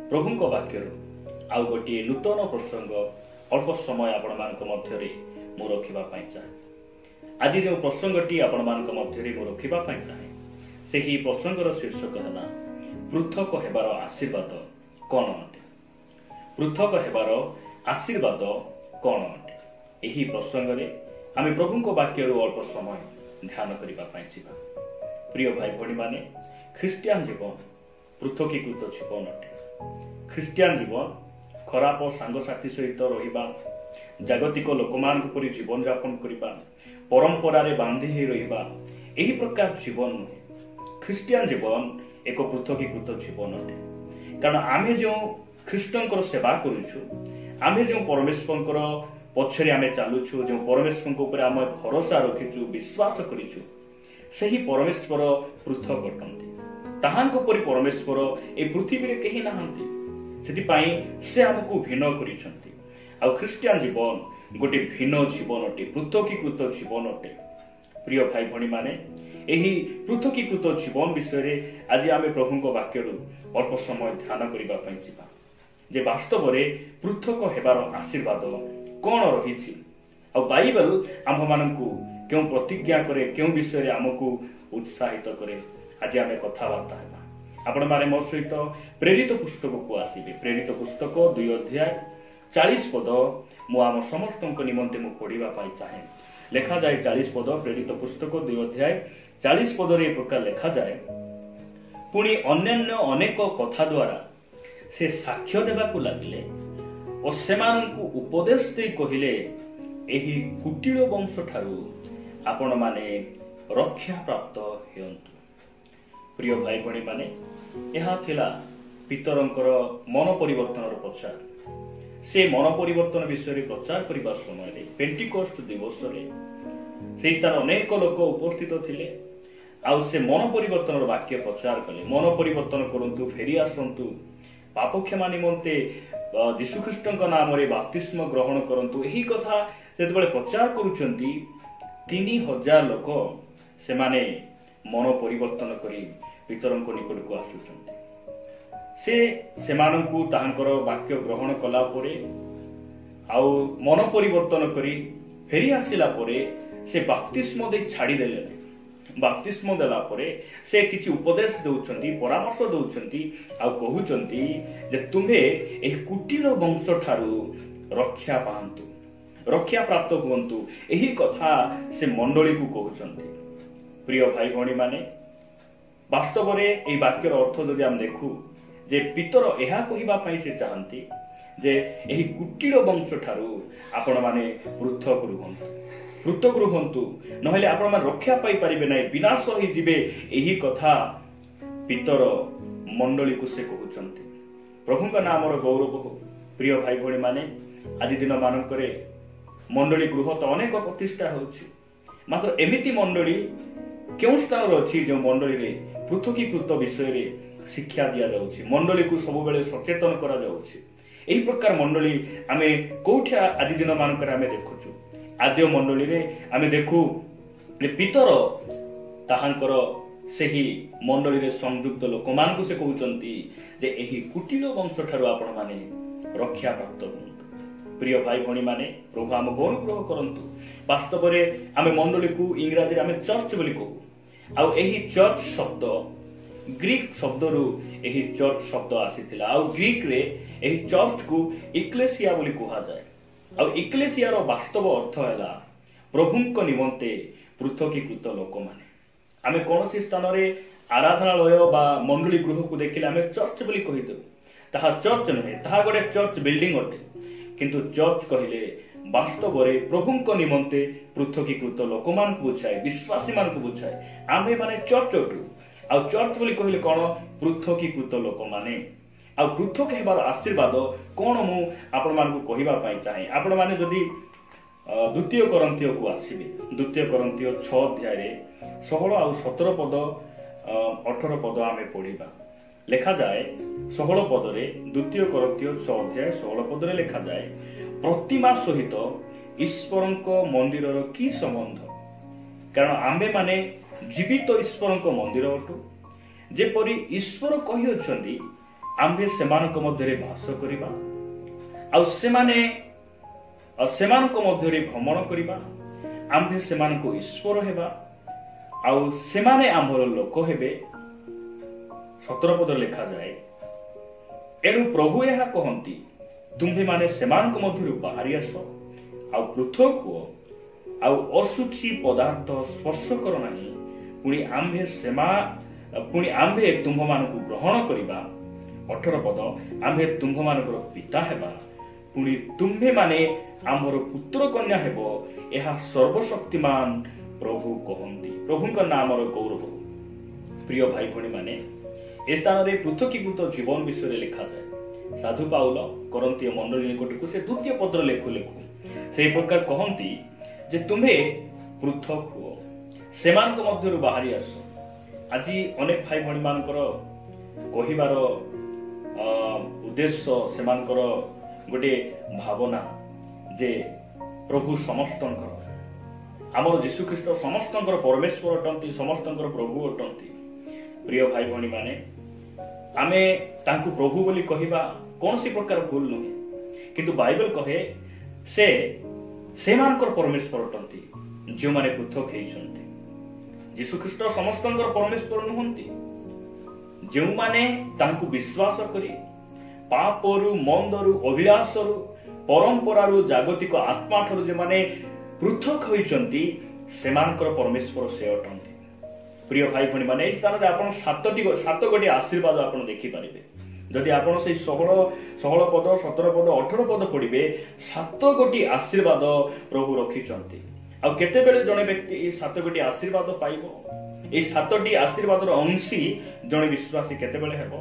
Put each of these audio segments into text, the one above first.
प्रभुଙ୍କ वाक्यରୁ ଆଉ ଗୋଟିଏ ନୂତନ ପ୍ରସଙ୍ଗ ଅଳ୍ପ ସମୟ ଆପଣମାନଙ୍କ ମଧ୍ୟରେ ମୁଁ ରଖିବା ପାଇଁ ଚାହେଁ। ଆଜି ଯେଉଁ ପ୍ରସଙ୍ଗଟି ଆପଣମାନଙ୍କ ମଧ୍ୟରେ ମୁଁ ରଖିବା ପାଇଁ ଚାହେଁ ସେହି ପ୍ରସଙ୍ଗର ଶୀର୍ଷକ ହେଲା ପୃଥକ ହେବାର ଆଶୀର୍ବାଦ କ'ଣ ଅଟେ। ପୃଥକ ହେବାର ଆଶୀର୍ବାଦ କ'ଣ ଅଟେ। ଏହି ପ୍ରସଙ୍ଗରେ ଆମେ ପ୍ରଭୁଙ୍କ ବାକ୍ୟରୁ ଅଳ୍ପ ସମୟ ଧ୍ୟାନ କରିବା ପାଇଁ ଯିବା। ପ୍ରିୟ ଭାଇ ଭଉଣୀମାନେ, ଖ୍ରୀଷ୍ଟିଆନ ଜୀବନ ପୃଥକୀକୃତ ଜୀବନ ଅଟେ। ଖ୍ରୀଷ୍ଟିଆନ ଜୀବନ ଖରାପ ସାଙ୍ଗସାଥି ସହିତ ରହିବା, ଜାଗତିକ ଲୋକମାନଙ୍କ ପରି ଜୀବନଯାପନ କରିବା, ପରମ୍ପରାରେ ବାନ୍ଧି ହୋଇ ରହିବା, ଏହି ପ୍ରକାର ଜୀବନ ନୁହେଁ। ଖ୍ରୀଷ୍ଟିଆନ ଜୀବନ ଏକ ପୃଥକୀକୃତ ଜୀବନ ଅଟେ। କାରଣ ଆମେ ଯେଉଁ ଖ୍ରୀଷ୍ଟଙ୍କର ସେବା କରୁଛୁ, ଆମେ ଯେଉଁ ପରମେଶ୍ୱରଙ୍କର ପଛରେ ଆମେ ଚାଲୁଛୁ, ଯେଉଁ ପରମେଶ୍ୱରଙ୍କ ଉପରେ ଆମେ ଭରସା ରଖିଛୁ, ବିଶ୍ୱାସ କରିଛୁ, ସେହି ପରମେଶ୍ୱର ପୃଥକ ଅଟନ୍ତି। ତାହାଙ୍କ ପରି ପରମେଶ୍ୱର ଏ ପୃଥିବୀରେ କେହି ନାହାନ୍ତି। ସେଥିପାଇଁ ସେ ଆମକୁ ଭିନ୍ନ କରିଛନ୍ତି। ଆଉ ଖ୍ରୀଷ୍ଟିଆନ ଜୀବନ ଗୋଟିଏ ଭିନ୍ନ ଜୀବନ ଅଟେ, ପୃଥକୀକୃତ ଜୀବନ ଅଟେ। ପ୍ରିୟ ଭାଇ ଭଉଣୀମାନେ, ଏହି ପୃଥକୀକୃତ ଜୀବନ ବିଷୟରେ ଆଜି ଆମେ ପ୍ରଭୁଙ୍କ ବାକ୍ୟରୁ ଅଳ୍ପ ସମୟ ଧ୍ୟାନ କରିବା ପାଇଁ ଯିବା ଯେ ବାସ୍ତବରେ ପୃଥକ ହେବାର ଆଶୀର୍ବାଦ କ'ଣ ରହିଛି। ଆଉ ବାଇବେଲ ଆମ୍ଭମାନଙ୍କୁ କେଉଁ ପ୍ରତିଜ୍ଞା କରେ, କେଉଁ ବିଷୟରେ ଆମକୁ ଉତ୍ସାହିତ କରେ, ଆଜି ଆମେ କଥାବାର୍ତ୍ତା ହେବା। ଆପଣମାନେ ମୋ ସହିତ ପ୍ରେରିତ ପୁସ୍ତକକୁ ଆସିବେ। ପ୍ରେରିତ ପୁସ୍ତକ 2 ଅଧ୍ୟାୟ 40 ପଦ ମୁଁ ଆମ ସମସ୍ତଙ୍କ ନିମନ୍ତେ ମୁଁ ପଢିବା ପାଇଁ ଚାହେଁ। ଲେଖାଯାଏ 40 ପଦ, ପ୍ରେରିତ ପୁସ୍ତକ 2 ଅଧ୍ୟାୟ 40 ପଦରେ ଏ ପ୍ରକାର ଲେଖାଯାଏ, ପୁଣି ଅନ୍ୟାନ୍ୟ ଅନେକ କଥା ଦ୍ୱାରା ସେ ସାକ୍ଷ୍ୟ ଦେବାକୁ ଲାଗିଲେ ଓ ସେମାନଙ୍କୁ ଉପଦେଶ ଦେଇ କହିଲେ, ଏହି କୁଟିଳ ବଂଶ ଠାରୁ ଆପଣମାନେ ରକ୍ଷା ପ୍ରାପ୍ତ ହେଉନ୍ତୁ। ପ୍ରିୟ ଭାଇ ଭଉଣୀମାନେ, ଏହା ଥିଲା ପିତରଙ୍କର ମନ ପରିବର୍ତ୍ତନର ପ୍ରଚାର। ସେ ମନ ପରିବର୍ତ୍ତନ ବିଷୟରେ ପ୍ରଚାର କରିବା ସମୟରେ ପେଣ୍ଟିକୋଷ୍ଟ ଦିବସରେ ସେହି ସ୍ଥାନ ଅନେକ ଲୋକ ଉପସ୍ଥିତ ଥିଲେ। ଆଉ ସେ ମନ ପରିବର୍ତ୍ତନର ବାକ୍ୟ ପ୍ରଚାର କଲେ। ମନ ପରିବର୍ତ୍ତନ କରନ୍ତୁ, ଫେରି ଆସନ୍ତୁ, ପାପ କ୍ଷମା ନିମନ୍ତେ ଯୀଶୁଖ୍ରୀଷ୍ଟଙ୍କ ନାମରେ ବାପ୍ତିସ୍ମ ଗ୍ରହଣ କରନ୍ତୁ। ଏହି କଥା ଯେତେବେଳେ ପ୍ରଚାର କରୁଛନ୍ତି, 3000 ଲୋକ ସେମାନେ ମନ ପରିବର୍ତ୍ତନ କରି ପିତରଙ୍କ ନିକଟକୁ ଆସୁଛନ୍ତି। ସେ ସେମାନଙ୍କୁ ତାହାଙ୍କର ବାକ୍ୟ ଗ୍ରହଣ କଲା ପରେ ଆଉ ମନ ପରିବର୍ତ୍ତନ କରି ଫେରି ଆସିଲା ପରେ ସେ ବାପ୍ତିସ୍ମ ଦେଇ ଛାଡ଼ିଦେଲେ ନାହିଁ। ବାପ୍ତିସ୍ମ ଦେଲା ପରେ ସେ କିଛି ଉପଦେଶ ଦେଉଛନ୍ତି, ପରାମର୍ଶ ଦେଉଛନ୍ତି, ଆଉ କହୁଛନ୍ତି ଯେ ତୁମ୍ଭେ ଏହି କୁଟିଳ ବଂଶ ଠାରୁ ରକ୍ଷା ପାଆନ୍ତୁ, ରକ୍ଷା ପ୍ରାପ୍ତ ହୁଅନ୍ତୁ। ଏହି କଥା ସେ ମଣ୍ଡଳୀକୁ କହୁଛନ୍ତି। ପ୍ରିୟ ଭାଇ ଭଉଣୀମାନେ, ବାସ୍ତବରେ ଏହି ବାକ୍ୟର ଅର୍ଥ ଯଦି ଆମେ ଦେଖୁ ଯେ ପିତର ଏହା କହିବା ପାଇଁ ସେ ଚାହାନ୍ତି ଯେ ଏହି କୁଟିଳ ବଂଶ ଠାରୁ ଆପଣମାନେ ପୃଥକ ରୁହନ୍ତୁ, ପୃଥକ ରୁହନ୍ତୁ, ନହେଲେ ଆପଣମାନେ ରକ୍ଷା ପାଇପାରିବେ ନାହିଁ, ବିନାଶ ହୋଇଯିବେ। ଏହି କଥା ପିତର ମଣ୍ଡଳୀକୁ ସେ କହୁଛନ୍ତି। ପ୍ରଭୁଙ୍କ ନାମର ଗୌରବ ହଉ। ପ୍ରିୟ ଭାଇ ଭଉଣୀମାନେ, ଆଜି ଦିନ ମାନଙ୍କରେ ମଣ୍ଡଳୀ ଗୃହ ତ ଅନେକ ପ୍ରତିଷ୍ଠା ହେଉଛି, ମାତ୍ର ଏମିତି ମଣ୍ଡଳୀ କେଉଁ ସ୍ଥାନରେ ଅଛି ଯେଉଁ ମଣ୍ଡଳୀରେ ପୃଥକୀକୃତ ବିଷୟରେ ଶିକ୍ଷା ଦିଆଯାଉଛି, ମଣ୍ଡଳୀକୁ ସବୁବେଳେ ସଚେତନ କରାଯାଉଛି। ଏହି ପ୍ରକାର ମଣ୍ଡଳୀ ଆମେ କୋଉଠି ଆଜି ଦିନ ମାନଙ୍କରେ ଆମେ ଦେଖୁଛୁ। ଆଦ୍ୟ ମଣ୍ଡଳୀରେ ଆମେ ଦେଖୁ ଯେ ପିତର ତାହାଙ୍କର ସେହି ମଣ୍ଡଳୀରେ ସଂଯୁକ୍ତ ଲୋକମାନଙ୍କୁ ସେ କହୁଛନ୍ତି ଯେ ଏହି କୁଟିଳ ବଂଶ ଠାରୁ ଆପଣମାନେ ରକ୍ଷା ପ୍ରାପ୍ତ ହୁଅନ୍ତୁ। ପ୍ରିୟ ଭାଇ ଭଉଣୀମାନେ, ପ୍ରଭୁ ଆମକୁ ଅନୁଗ୍ରହ କରନ୍ତୁ। ବାସ୍ତବରେ ଆମେ ମଣ୍ଡଳୀକୁ ଇଂରାଜୀରେ ଆମେ ଚର୍ଚ୍ଚ ବୋଲି କହୁ। ଆଉ ଏହି ଚର୍ଚ୍ଚ ଶବ୍ଦ ଗ୍ରୀକ ଶବ୍ଦରୁ ଏହି ଚର୍ଚ୍ଚ ଶବ୍ଦ ଆସିଥିଲା। ଆଉ ଗ୍ରୀକରେ ଏହି ଚର୍ଚ୍ଚକୁ ଇକ୍ଲେସିଆ ବୋଲି କୁହାଯାଏ। ଆଉ ଇକ୍ଲେସିଆର ବାସ୍ତବ ଅର୍ଥ ହେଲା ପ୍ରଭୁଙ୍କ ନିମନ୍ତେ ପୃଥକୀକୃତ ଲୋକମାନେ। ଆମେ କୌଣସି ସ୍ଥାନରେ ଆରାଧନାଳୟ ବା ମଣ୍ଡଳୀ ଗୃହକୁ ଦେଖିଲେ ଆମେ ଚର୍ଚ୍ଚ ବୋଲି କହିଦେଉ। ତାହା ଚର୍ଚ୍ଚ ନୁହେଁ, ତାହା ଗୋଟେ ଚର୍ଚ୍ଚ ବିଲ୍ଡିଂ ଅଟେ। କିନ୍ତୁ ଚର୍ଚ୍ଚ କହିଲେ ବାସ୍ତବରେ ପ୍ରଭୁଙ୍କ ନିମନ୍ତେ ପୃଥକୀକୃତ ଲୋକମାନଙ୍କୁ ବୁଝାଏ, ବିଶ୍ୱାସୀମାନଙ୍କୁ ବୁଝାଏ। ଆମେ ମାନେ ଚର୍ଚ୍ଚ ଅଟୁ। ଆଉ ଚର୍ଚ୍ଚ ବୋଲି କହିଲେ କ'ଣ? ପୃଥକୀକୃତ ଲୋକମାନେ। ଆଉ ପୃଥକ ହେବାର ଆଶୀର୍ବାଦ କ'ଣ ମୁଁ ଆପଣମାନଙ୍କୁ କହିବା ପାଇଁ ଚାହେଁ। ଆପଣମାନେ ଯଦି 2 କରନ୍ଥୀୟକୁ ଆସିବେ, 2 କରନ୍ଥୀୟ 6 ଅଧ୍ୟାୟରେ 16 ଆଉ 17 ପଦ 18 ପଦ ଆମେ ପଢିବା। ଲେଖାଯାଏ 16 ପଦରେ, 2 କରନ୍ଥୀୟ 6 ଅଧ୍ୟାୟ 16 ପଦରେ ଲେଖାଯାଏ, ପ୍ରତିମା ସହିତ ଈଶ୍ୱରଙ୍କ ମନ୍ଦିରର କି ସମ୍ବନ୍ଧ? କାରଣ ଆମ୍ଭେମାନେ ଜୀବିତ ଈଶ୍ୱରଙ୍କ ମନ୍ଦିର ଅଟୁ। ଯେପରି ଈଶ୍ୱର କହିଅଛନ୍ତି, आम्भे सेमानक मध्यरे वास करिबा आउ सेमानक मध्यरे भ्रमण करिबा आम्भे सेमानक ईश्वर हेबा आउ सेमाने आम्भर लोक हेबे। 17 पद लिखा जाए एणु प्रभु यह कहती तुम्भे माने सेमानक मध्यरु बाहरी आस आउ पृथक हुओ आउ असुचि पदार्थ स्पर्श कर नाही पुणी आम्भे तुम्भ मानकु ग्रहण करिबा। 18 पद आम्भे तुम्भ मानकर पिता हेबा पुणी तुम्भे माने आमर पुत्र कन्या हेबो एहा सर्वशक्तिमान प्रभु कहती। प्रभुଙ୍କ नामर गौरव। प्रिय भाई भणी माने ए स्थान रे पृथकीकृत जीवन विषय रे लिखा जाए। साधु पाउल करंती मंडली निकटकु से 2 पत्र लेखु से प्रकार कहती जे तुम्हे पृथक हुओ सेमानक मध्यरु बाहरी आस। आज अनेक भाई भणी मानकर कहिबार उद्देश्य सेमानकर गोटे भावना जे प्रभु समस्तंकर आमर जीशु ख्रीष्ट समस्तंकर परमेश्वर अटंती समस्तंकर प्रभु अटंती। प्रिय भाई भणी माने आमे तांकु प्रभु बोली कहिबा कोनसी प्रकार भूल नुहे किंतु बाइबल कहे से मानकर परमेश्वर अटंती जो माने पृथक हेइछंती। जीशु ख्रीष्ट समस्तंकर परमेश्वर नुहंती जो माने तांकु विश्वास करी पापरु मंदरु अभिलाषरु परंपरारु जागतिक आत्मा ठारू जे माने पृथक होइछंती सेमानकर परमेश्वर से अटंती। प्रिय भाई भणी माने इस स्थान रे आपण 7 गोटी आशीर्वाद आपण देखि पारिबे। जदि आपण से 16 पद 17 पद 18 पद पढ़िबे 7 गोटी आशीर्वाद प्रभु रखिछंती। आ केते बेले जणे व्यक्ति ए 7 गोटी आशीर्वाद पाइबो ए 7टी आशीर्वादर अंशी जणे विश्वासी केते बेले हेबो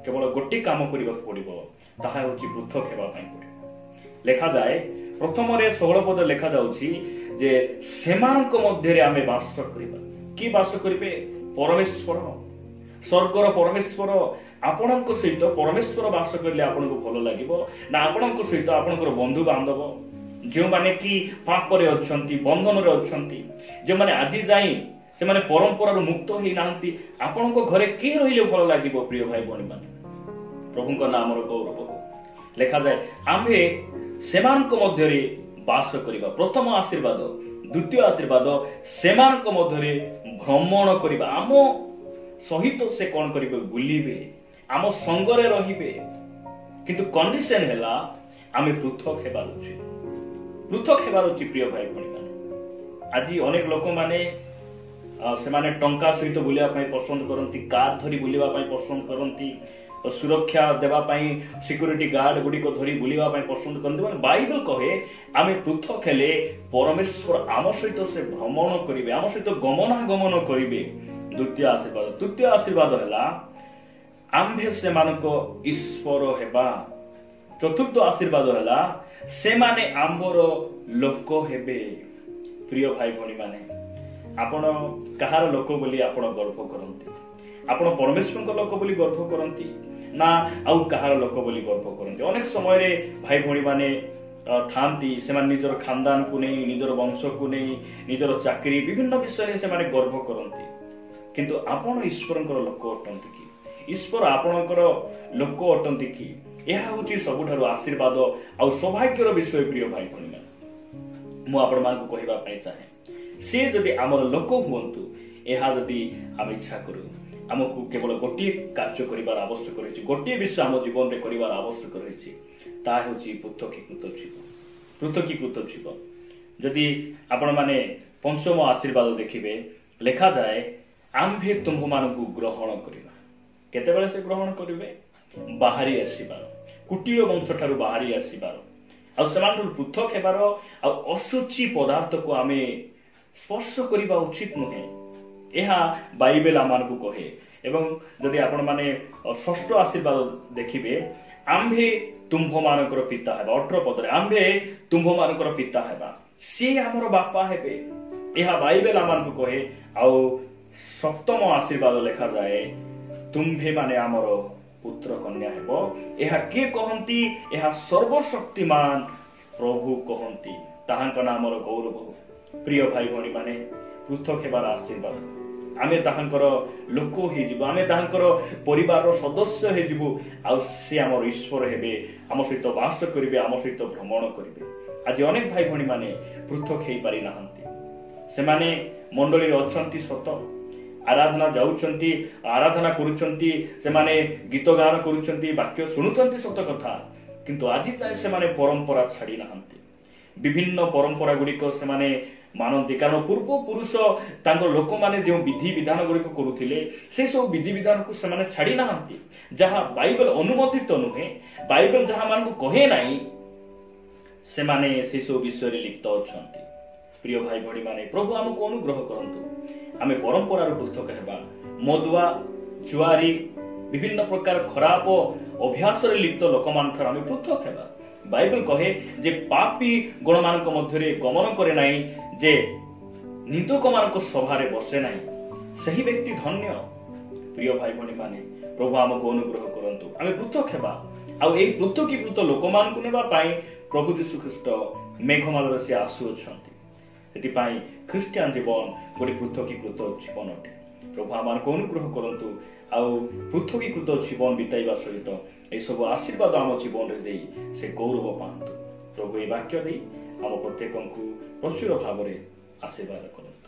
केवल गोटी काम करिबा पड़िबो ताहा होची पृथक हेबा पई पड़िबो। लेखा जाए प्रथम रे 16 पद लेखा जाउची जे सेमानक मध्य रे आमे वास करिबा। की वास करिबे? परमेश्वर स्वर्गर परमेश्वर आपणक सहित परमेश्वर वास करले आपनको भलो लागिबो ना आपणक सहित आपणकर बंधु बांधव जो माने की पाप रे अछंती बंधन रे अछंती जे माने आजि जाई से माने परंपरा रो मुक्त होई नांती आपनको घरे के रहिले भलो लागिबो। प्रिय भाई भणी माने प्रभुଙ୍କ नाम रो गौरव। लेखा जाए आम्भे सेमानक मध्य रे वास करिबा। प्रथम आशीर्वाद। द्वितीय आशीर्वाद सेमानक मध्य रे भ्रमण करिबा। आम सहित से कोन करिबे? बुलिबे आम संगरे रहिबे किंतु कंडीशन हैला आमे पृथक हेबार अछि। पृथक हेबार अछि। प्रिय भाई भणी माने आज अनेक लोक माने से माने टंका सहित बुलिया पई पसंद करंती कार धरी बुलिवा पई पसंद करंती सुरक्षा देवा पई सिक्योरिटी गार्ड गुडी को धरी बुलिवा पई पसंद करंती। माने बाइबल कहे आमे पृथक हेले परमेश्वर आम सहित से भ्रमण करिवे आम सहित गमनागमन करिवे। द्वितीय आशीर्वाद। तृतीय आशीर्वाद हैला आम्भे सेमानको ईश्वर हेबा। चतुर्थ आशीर्वाद हैला से माने आम्बर लोक हेबे। प्रिय भाई भणी माने आपण कहार लोक बोली आपण गर्व करंती? आपण परमेश्वर लोक बोली गर्व करंती ना आउ कहार लोक बोली गर्व करंती? अनेक समय रे भाई भणी माने थांती से माने निजर खानदान को नहीं निजर वंश को नहीं निजर चाकरी विभिन्न विषय रे से माने गर्व करंती किंतु आपण ईश्वरंकर लोक अटंती कि? ईश्वर आपणकर लोक अटंती कि? यह होची सबुठारु आशीर्वाद आ सौभाग्यर विषय। प्रिय भाई भणी माने मु आपण मानकु कहिबा पई चाहे से जदि आमर लोक हुअन्तु एहा जदि आम इच्छा करू आमको केवल गोटे कार्य करिवार आवश्यक रही गोटे विषय आम जीवन में करिवार आवश्यक रही ताहा होची पृथकीकृत जीवन। पृथकीकृत जीवन जदि आपण माने पंचम आशीर्वाद देखिबे लेखा जाए आम्भे तुम मानकु ग्रहण करिबा। केतेबेले से ग्रहण करिवे? बाहरी आसीबार कुटीर वंश ठारू बाहरी आसीबार आ सेमानठु पृथक हेबार आ असुचि पदार्थ को आमे स्पर्श करिबा उचित नुहे एहा बाइबल आमानकु कहे। एवं जदि आपण माने षष्ठ आशीर्वाद देखिबे आम्भे तुंभ मानकर पिता हेबा। 18 पदरे आम्भे तुंभ मानकर पिता हेबा से हमर बापा हेबे एहा बाइबल आमानकु कहे। आउ सप्तम आशीर्वाद लेखा जाए तुम्भे माने हमर पुत्र कन्या हेबो एहा के कहंती? एहा सर्वशक्तिमान प्रभु कहंती ताहांक नामर गौरव। प्रिय भाई भणी माने पृथक हेबार आशीर्वाद आमे ताहांकर लोक हे जिवु आमे ताहांकर परिवार रो सदस्य हे जिवु आ से हमर ईश्वर हेबे हम सहित वास करिवे हम सहित भ्रमण करिवे। आज अनेक भाई भणी माने पृथक हेई पारि नाहंती से माने मंडली रे अछंती सत आराधना जाउछंती आराधना करूछंती से माने गीत गान करूछंती वाक्य सुनुछंती सत कथा किंतु आज जाय से माने परंपरा छाड़ी नाहंती विभिन्न परंपरा गुडी को से माने मानती कारण पूर्व पुरुष तांको लोक माने जो विधि विधान गुडी को करूथिले से सब विधि विधान को से माने छाड़ी नाहंती जहां बाइबल अनुमोदित नुहे बाइबल जहां मान को कहे नाही से माने से सब विषय रे लिप्त अछंती। प्रिय भाई भणी माने प्रभु हमको अनुग्रह करंतु आमे परंपरा रो पृथक हेबा मदुआ जुआरी विभिन्न प्रकार खराब अभ्यास रे लिप्त लोक मान ठर आमे पृथक हेबा। बाइबल कहे जे पापी गुण मानक मध्यरे गमन करे नाही जे निंदक मानक सभा रे बसे नाही सही व्यक्ति धन्य। प्रिय भाई भणी माने प्रभु हमको अनुग्रह करंतु आमे पृथक हेबा आ एई पृथकीकृत लोक मान को नेबा पई प्रभु यीशु ख्रीष्ट मेघमाल से आसु अछंती सेति पई ख्रिस्टियन जीवन गोटे पृथकीकृत जीवन अटे। प्रभु हमको अनुग्रह करंतु आ पृथकीकृत जीवन बिताइबा सहित ए सब आशीर्वाद आम जीवन रे देई से गौरव पांतु। प्रभु ए वाक्य देई आम प्रत्येक को प्रचुर भाव में आशीर्वाद करंतु।